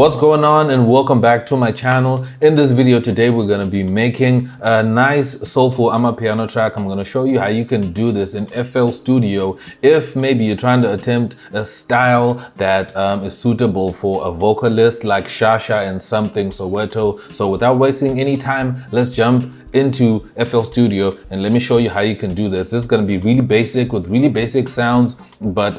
What's going on, and welcome back to my channel. In this video today, we're going to be making a nice soulful Amapiano track. I'm going to show you how you can do this in FL Studio if maybe you're trying to attempt a style that is suitable for a vocalist like Shasha and Something Soweto. So without wasting any time, let's jump into FL Studio and let me show you how you can do this. This is going to be really basic with really basic sounds, but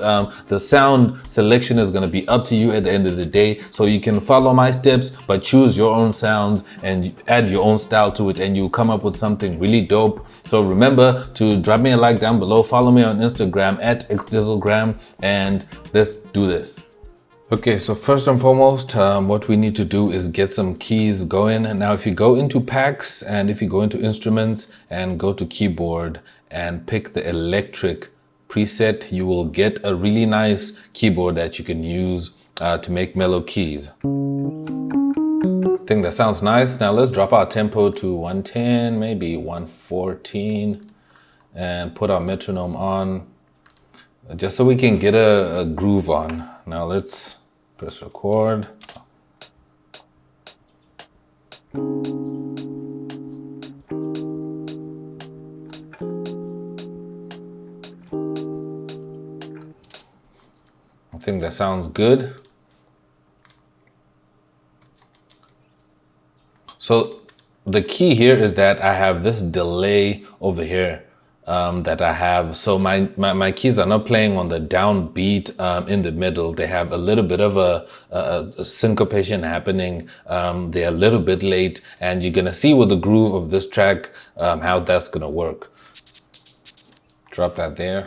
the sound selection is going to be up to you at the end of the day. So you can follow my steps, but choose your own sounds and add your own style to it, and you'll come up with something really dope. So remember to drop me a like down below, follow me on Instagram at XDizzlegram, and let's do this. Okay, so first and foremost, what we need to do is get some keys going. Now, if you go into packs and if you go into instruments and go to keyboard and pick the electric preset, you will get a really nice keyboard that you can use to make mellow keys. I think that sounds nice. Now let's drop our tempo to 110, maybe 114, and put our metronome on just so we can get a groove on. Now let's press record. I think that sounds good. So the key here is that I have this delay over here that I have. So my keys are not playing on the downbeat in the middle. They have a little bit of a syncopation happening. They're a little bit late, and you're gonna see with the groove of this track how that's gonna work. Drop that there.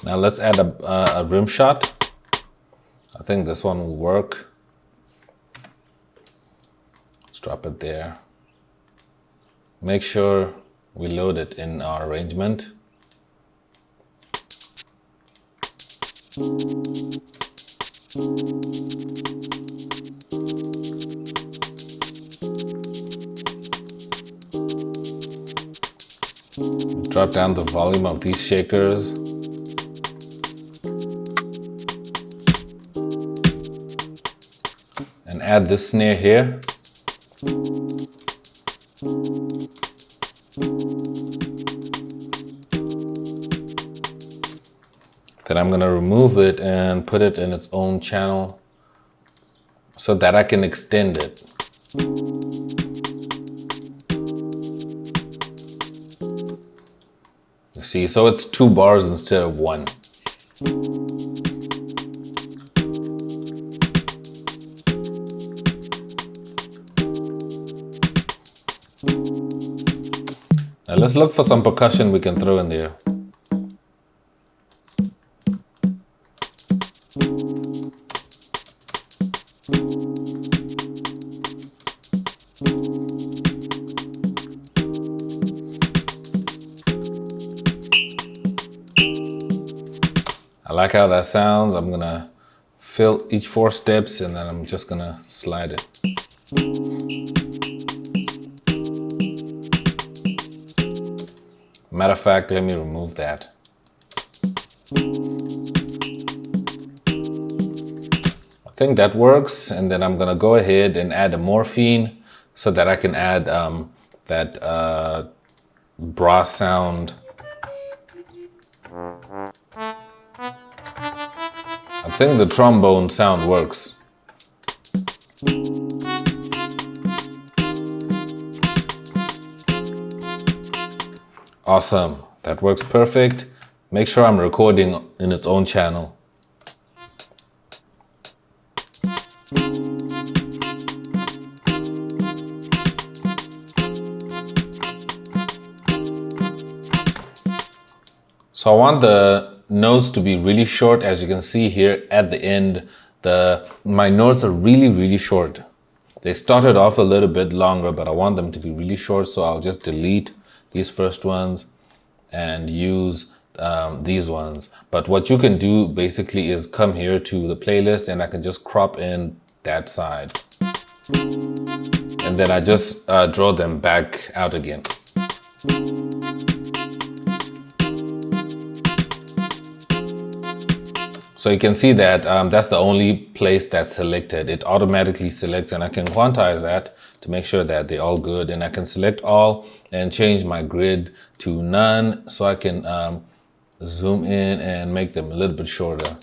Now let's add a Rimshot. I think this one will work. Let's drop it there. Make sure we load it in our arrangement. Drop down the volume of these shakers. And add this snare here. Then I'm gonna remove it and put it in its own channel so that I can extend it. You see, so it's 2 bars instead of 1. Now let's look for some percussion we can throw in there. I like how that sounds. I'm gonna fill each 4 steps and then I'm just gonna slide it. Matter of fact, let me remove that. I think that works, and then I'm gonna go ahead and add a morphine so that I can add that brass sound. I think the trombone sound works. Awesome, that works perfect. Make sure I'm recording in its own channel. So I want the notes to be really short. As you can see here at the end, my notes are really short. They started off a little bit longer, but I want them to be really short, so I'll just delete these first ones and use these ones. But what you can do basically is come here to the playlist and I can just crop in that side. and then I just draw them back out again. So you can see that that's the only place that's selected. It automatically selects, and I can quantize that to make sure that they're all good. And I can select all and change my grid to none, so I can zoom in and make them a little bit shorter.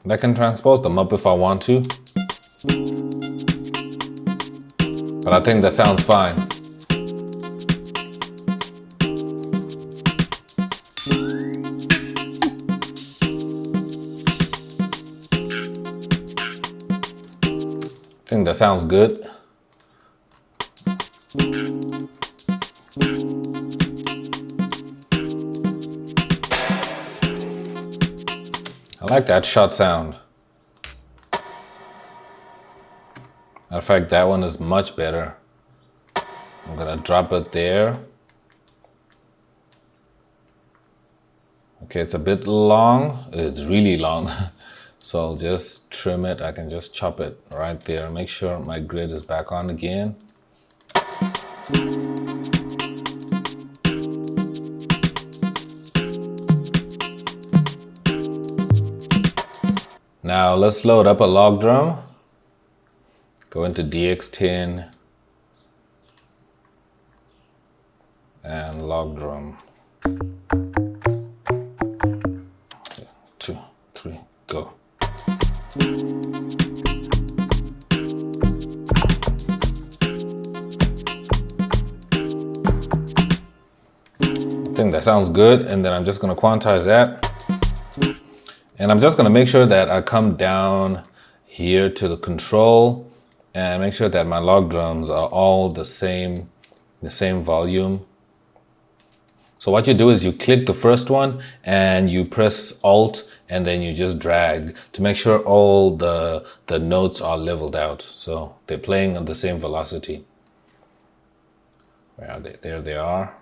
And I can transpose them up if I want to, but I think that sounds fine. I think that sounds good. I like that shot sound. Matter of fact, that one is much better. I'm gonna drop it there. Okay, it's a bit long. It's really long. So I'll just trim it. I can just chop it right there. Make sure my grid is back on again. Now let's load up a log drum. Go into DX10 and log drum. 2, 3, go. I think that sounds good, and then I'm just going to quantize that. And I'm just going to make sure that I come down here to the control and make sure that my log drums are all the same volume. So what you do is you click the first one and you press Alt, and then you just drag to make sure all the notes are leveled out. So they're playing at the same velocity. Where are they? There they are.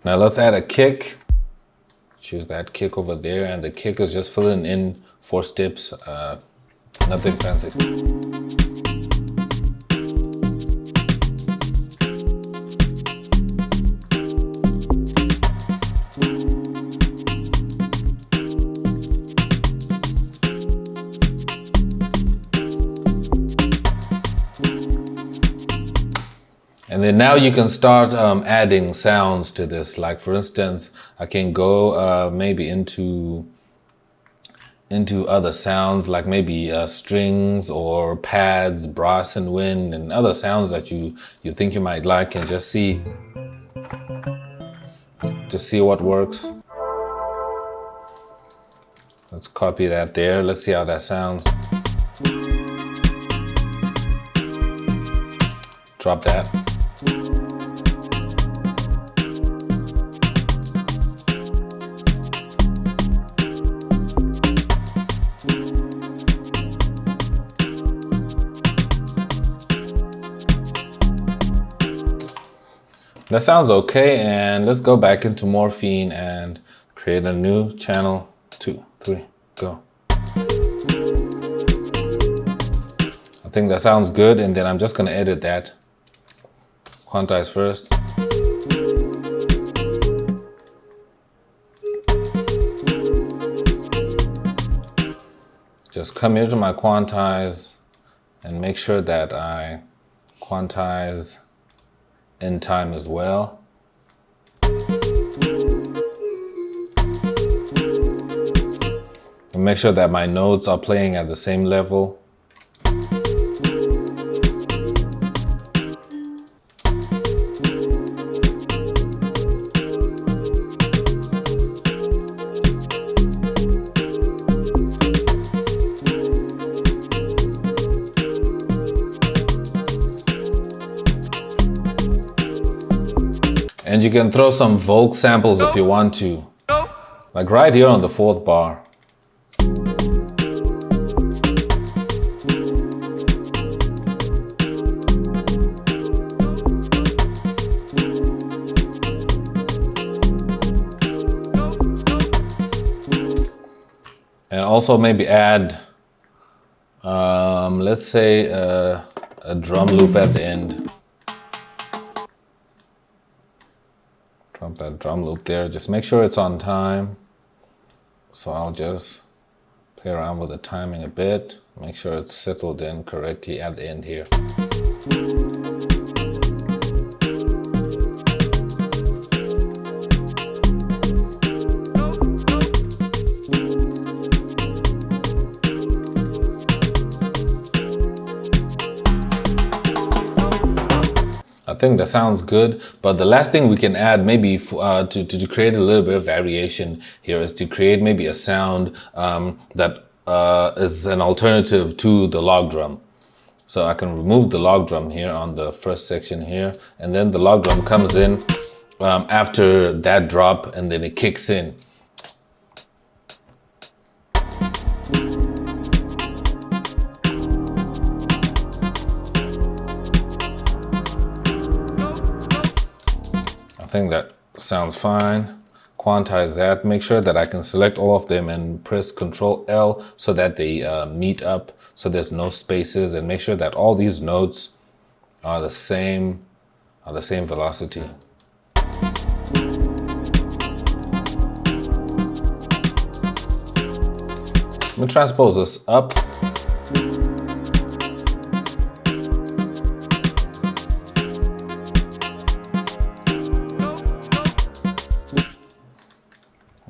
Now let's add a kick. Choose that kick over there, and the kick is just filling in 4 steps, nothing fancy. And then now you can start adding sounds to this. Like for instance, I can go maybe into other sounds, like maybe strings or pads, brass and wind, and other sounds that you think you might like, and just see what works. Let's copy that there. Let's see how that sounds. Drop that. That sounds okay, and let's go back into Morphine and create a new channel. 2, 3, go. I think that sounds good, and then I'm just gonna edit that. Quantize first. Just come here to my quantize and make sure that I quantize in time as well. And make sure that my notes are playing at the same level. you can throw some Vogue samples if you want to. Like right here on the 4th bar. And also maybe add, let's say a drum loop at the end. Drop that drum loop there. Just make sure it's on time. So I'll just play around with the timing a bit. Make sure it's settled in correctly at the end here. I think that sounds good, but the last thing we can add maybe to create a little bit of variation here is to create maybe a sound that is an alternative to the log drum. So I can remove the log drum here on the first section here, and then the log drum comes in after that drop, and then it kicks in. I think that sounds fine. Quantize that. Make sure that I can select all of them and press Ctrl L so that they meet up, so there's no spaces, and make sure that all these notes are the same velocity. Let me transpose this up.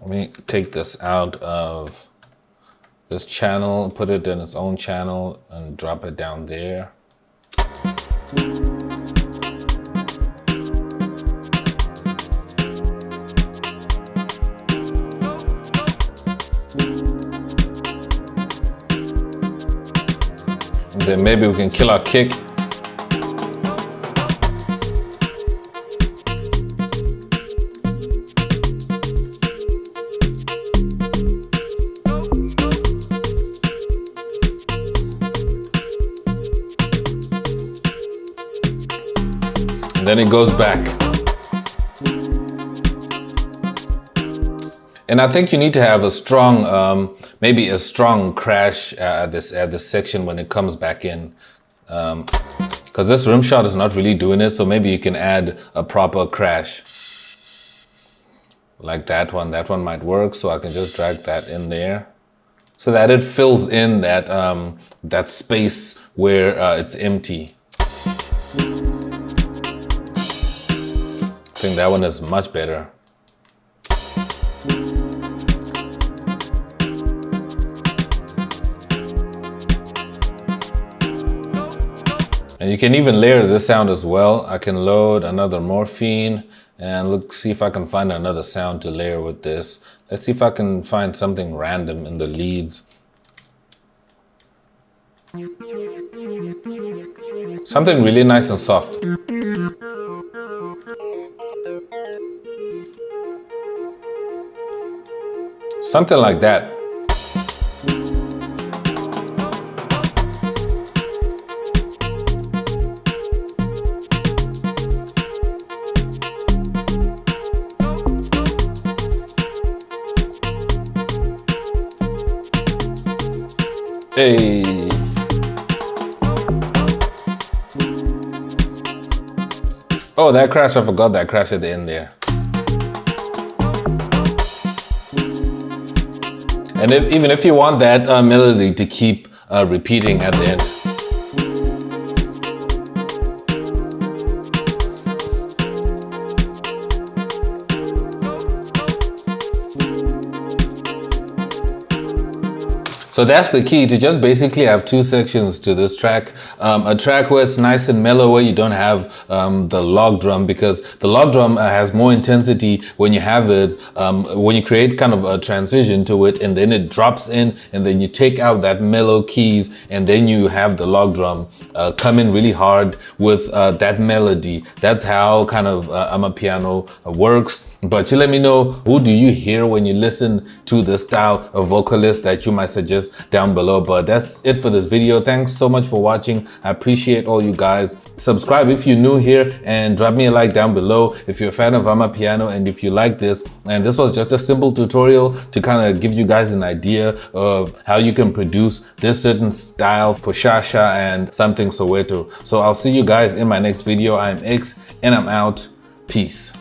Let me take this out of this channel, put it in its own channel, and drop it down there. And then maybe we can kill our kick. Then it goes back. And I think you need to have a strong, maybe a strong crash at this section when it comes back in. Because this Rimshot is not really doing it, so maybe you can add a proper crash. Like that one might work, so I can just drag that in there. So that it fills in that, that space where it's empty. I think that one is much better. And you can even layer this sound as well. I can load another morphine and see if I can find another sound to layer with this. Let's see if I can find something random in the leads. Something really nice and soft. Something like that. Hey. Oh, that crash, I forgot that crash at the end there. And even if you want that melody to keep repeating at the end. So that's the key, to just basically have two sections to this track. A track where it's nice and mellow, where you don't have the log drum, because the log drum has more intensity when you have it, when you create kind of a transition to it, and then it drops in, and then you take out that mellow keys, and then you have the log drum come in really hard with that melody. That's how kind of Amapiano works. But you let me know, who do you hear when you listen to this style of vocalist that you might suggest down below. But that's it for this video. Thanks so much for watching. I appreciate all you guys. Subscribe if you're new here, and drop me a like down below if you're a fan of Amapiano and if you like this. And this was just a simple tutorial to kind of give you guys an idea of how you can produce this certain style for Shasha and something Soweto. So I'll see you guys in my next video. I'm X and I'm out. Peace.